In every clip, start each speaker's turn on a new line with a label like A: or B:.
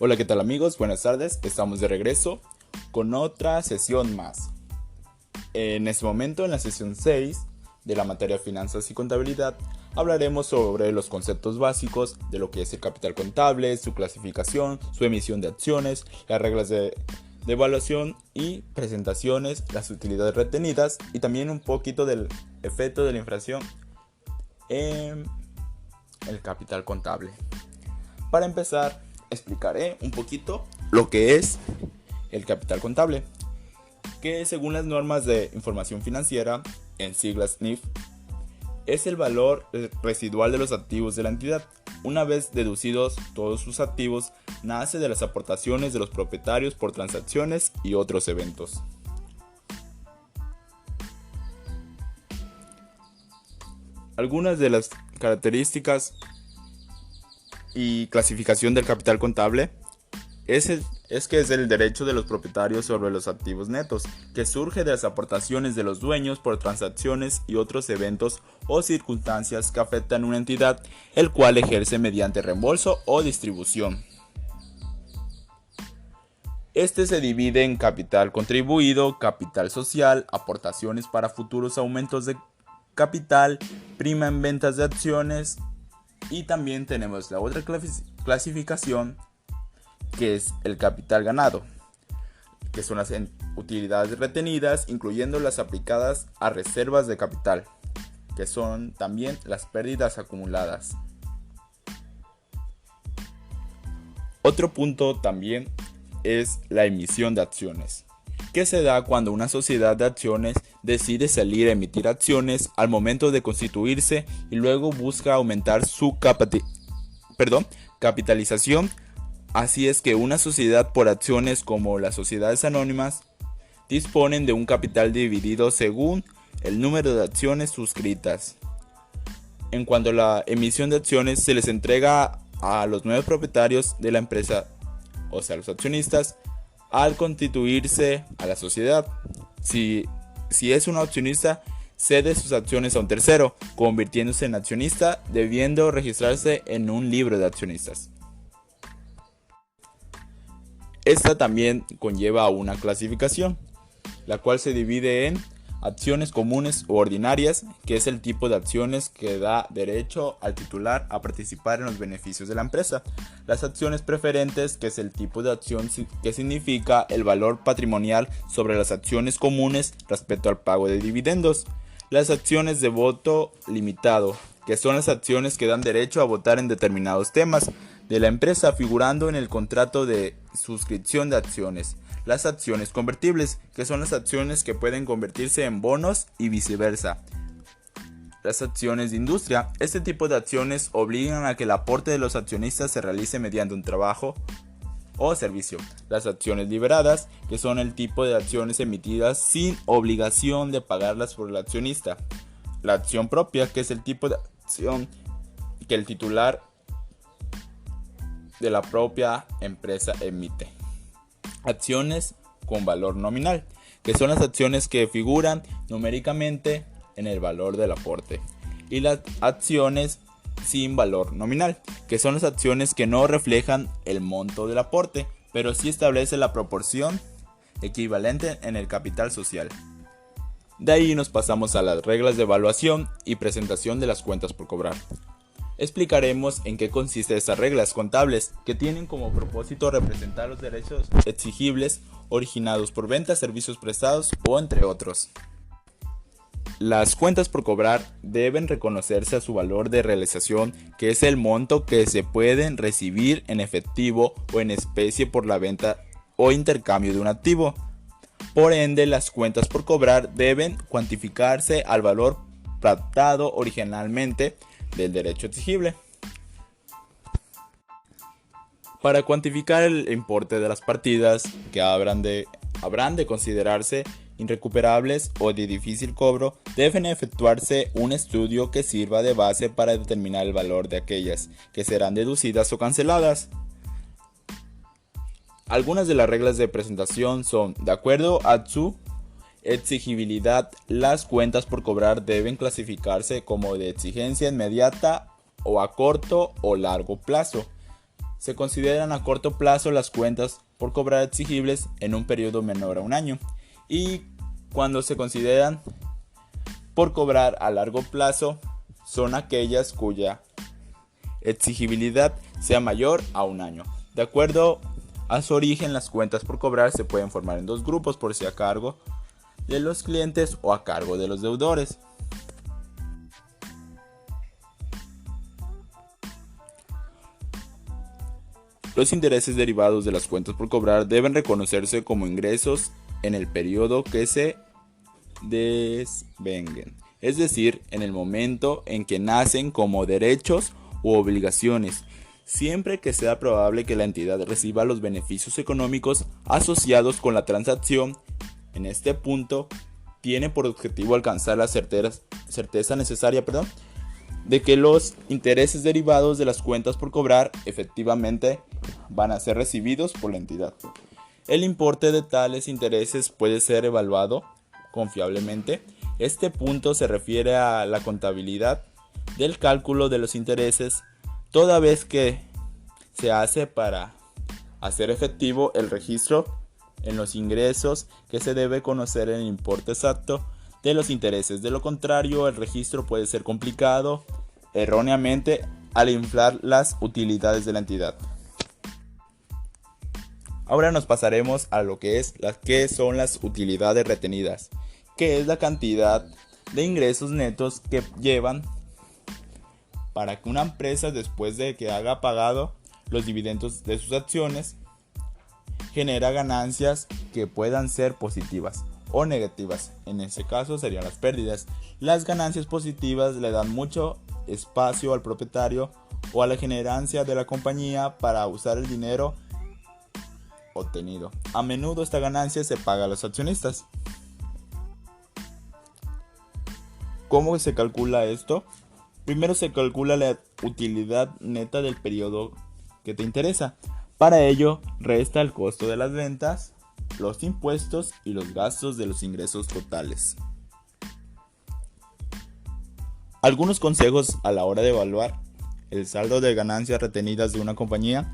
A: Hola, ¿qué tal amigos? Buenas tardes, estamos de regreso con otra sesión más. En este momento, en la sesión 6 de la materia Finanzas y Contabilidad, hablaremos sobre los conceptos básicos de lo que es el capital contable, su clasificación, su emisión de acciones, las reglas de evaluación y presentaciones, las utilidades retenidas y también un poquito del efecto de la inflación en el capital contable. Para empezar, explicaré un poquito lo que es el capital contable, que según las normas de información financiera, en siglas NIF, es el valor residual de los activos de la entidad. Una vez deducidos todos sus activos, nace de las aportaciones de los propietarios por transacciones y otros eventos. Algunas de las características y clasificación del capital contable es que es el derecho de los propietarios sobre los activos netos, que surge de las aportaciones de los dueños por transacciones y otros eventos o circunstancias que afectan a una entidad, el cual ejerce mediante reembolso o distribución. Este se divide en capital contribuido, capital social, aportaciones para futuros aumentos de capital, prima en ventas de acciones, y también tenemos la otra clasificación, que es el capital ganado, que son las utilidades retenidas, incluyendo las aplicadas a reservas de capital, que son también las pérdidas acumuladas. Otro punto también es la emisión de acciones, que se da cuando una sociedad de acciones decide salir a emitir acciones al momento de constituirse y luego busca aumentar su capitalización. Así es que una sociedad por acciones, como las sociedades anónimas, disponen de un capital dividido según el número de acciones suscritas. En cuanto a la emisión de acciones, se les entrega a los nuevos propietarios de la empresa, o sea, los accionistas, al constituirse a la sociedad. Si es un accionista, cede sus acciones a un tercero, convirtiéndose en accionista, debiendo registrarse en un libro de accionistas. Esta también conlleva una clasificación, la cual se divide en acciones comunes u ordinarias, que es el tipo de acciones que da derecho al titular a participar en los beneficios de la empresa. Las acciones preferentes, que es el tipo de acción que significa el valor patrimonial sobre las acciones comunes respecto al pago de dividendos. Las acciones de voto limitado, que son las acciones que dan derecho a votar en determinados temas de la empresa, figurando en el contrato de suscripción de acciones. Las acciones convertibles, que son las acciones que pueden convertirse en bonos y viceversa. Las acciones de industria. Este tipo de acciones obligan a que el aporte de los accionistas se realice mediante un trabajo o servicio. Las acciones liberadas, que son el tipo de acciones emitidas sin obligación de pagarlas por el accionista. La acción propia, que es el tipo de acción que el titular de la propia empresa emite. Acciones con valor nominal, que son las acciones que figuran numéricamente en el valor del aporte. Y las acciones sin valor nominal, que son las acciones que no reflejan el monto del aporte, pero sí establece la proporción equivalente en el capital social. De ahí nos pasamos a las reglas de evaluación y presentación de las cuentas por cobrar. Explicaremos en qué consisten estas reglas contables, que tienen como propósito representar los derechos exigibles originados por ventas, servicios prestados o entre otros. Las cuentas por cobrar deben reconocerse a su valor de realización, que es el monto que se pueden recibir en efectivo o en especie por la venta o intercambio de un activo. Por ende, las cuentas por cobrar deben cuantificarse al valor pactado originalmente del derecho exigible. Para cuantificar el importe de las partidas que habrán de considerarse irrecuperables o de difícil cobro, deben efectuarse un estudio que sirva de base para determinar el valor de aquellas que serán deducidas o canceladas. Algunas de las reglas de presentación son: de acuerdo a su exigibilidad, las cuentas por cobrar deben clasificarse como de exigencia inmediata o a corto o largo plazo. Se consideran a corto plazo las cuentas por cobrar exigibles en un periodo menor a un año, y cuando se consideran por cobrar a largo plazo son aquellas cuya exigibilidad sea mayor a un año. De acuerdo a su origen, las cuentas por cobrar se pueden formar en dos grupos, por si a cargo de los clientes o a cargo de los deudores. Los intereses derivados de las cuentas por cobrar deben reconocerse como ingresos en el periodo que se desvenguen, es decir, en el momento en que nacen como derechos u obligaciones, siempre que sea probable que la entidad reciba los beneficios económicos asociados con la transacción. En este punto, tiene por objetivo alcanzar la certeza necesaria de que los intereses derivados de las cuentas por cobrar efectivamente van a ser recibidos por la entidad. El importe de tales intereses puede ser evaluado confiablemente. Este punto se refiere a la contabilidad del cálculo de los intereses, toda vez que se hace para hacer efectivo el registro en los ingresos, que se debe conocer el importe exacto de los intereses. De lo contrario, el registro puede ser complicado erróneamente al inflar las utilidades de la entidad. Ahora nos pasaremos a lo que son las utilidades retenidas, que es la cantidad de ingresos netos que llevan para que una empresa, después de que haya pagado los dividendos de sus acciones, genera ganancias que puedan ser positivas o negativas. En ese caso serían las pérdidas. Las ganancias positivas le dan mucho espacio al propietario o a la gerencia de la compañía para usar el dinero obtenido. A menudo esta ganancia se paga a los accionistas. ¿Cómo se calcula esto? Primero se calcula la utilidad neta del periodo que te interesa. Para ello, resta el costo de las ventas, los impuestos y los gastos de los ingresos totales. Algunos consejos a la hora de evaluar el saldo de ganancias retenidas de una compañía.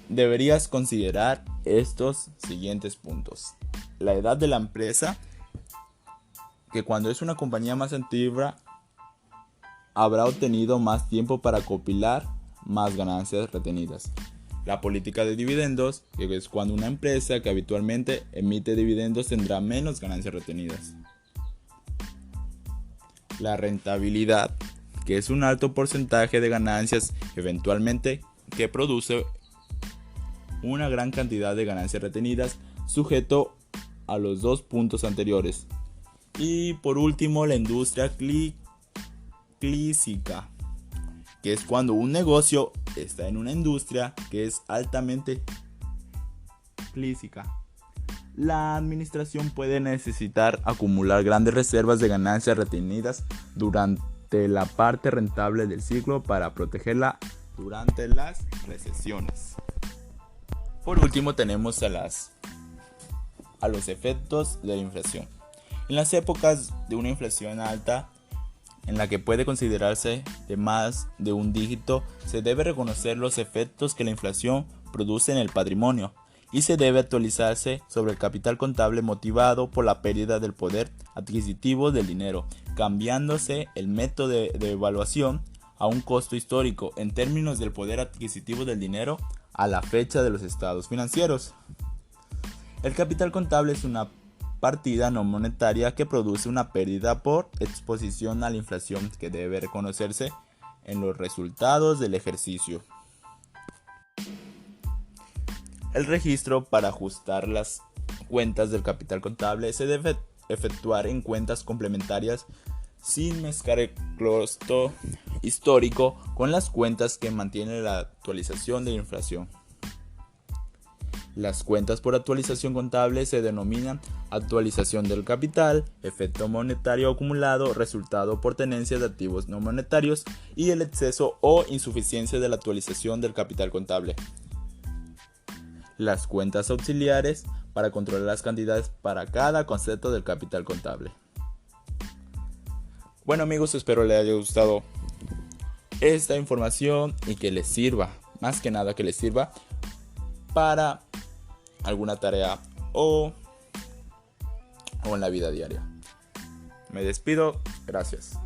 A: Deberías considerar estos siguientes puntos. La edad de la empresa, que cuando es una compañía más antigua habrá obtenido más tiempo para compilar más ganancias retenidas. La política de dividendos, que es cuando una empresa que habitualmente emite dividendos tendrá menos ganancias retenidas. La rentabilidad, que es un alto porcentaje de ganancias eventualmente que produce una gran cantidad de ganancias retenidas, sujeto a los dos puntos anteriores. Y por último, la industria cíclica, que es cuando un negocio está en una industria que es altamente cíclica. La administración puede necesitar acumular grandes reservas de ganancias retenidas durante la parte rentable del ciclo para protegerla durante las recesiones. Por último, tenemos a los efectos de la inflación. En las épocas de una inflación alta, en la que puede considerarse de más de un dígito, se debe reconocer los efectos que la inflación produce en el patrimonio y se debe actualizarse sobre el capital contable motivado por la pérdida del poder adquisitivo del dinero, cambiándose el método de evaluación a un costo histórico en términos del poder adquisitivo del dinero a la fecha de los estados financieros. El capital contable es una partida no monetaria que produce una pérdida por exposición a la inflación que debe reconocerse en los resultados del ejercicio. El registro para ajustar las cuentas del capital contable se debe efectuar en cuentas complementarias sin mezclar el costo histórico con las cuentas que mantienen la actualización de la inflación. Las cuentas por actualización contable se denominan actualización del capital, efecto monetario acumulado, resultado por tenencia de activos no monetarios y el exceso o insuficiencia de la actualización del capital contable. Las cuentas auxiliares para controlar las cantidades para cada concepto del capital contable. Bueno amigos, espero les haya gustado esta información y que les sirva. más que nada que les sirva para alguna tarea o en la vida diaria. Me despido, gracias.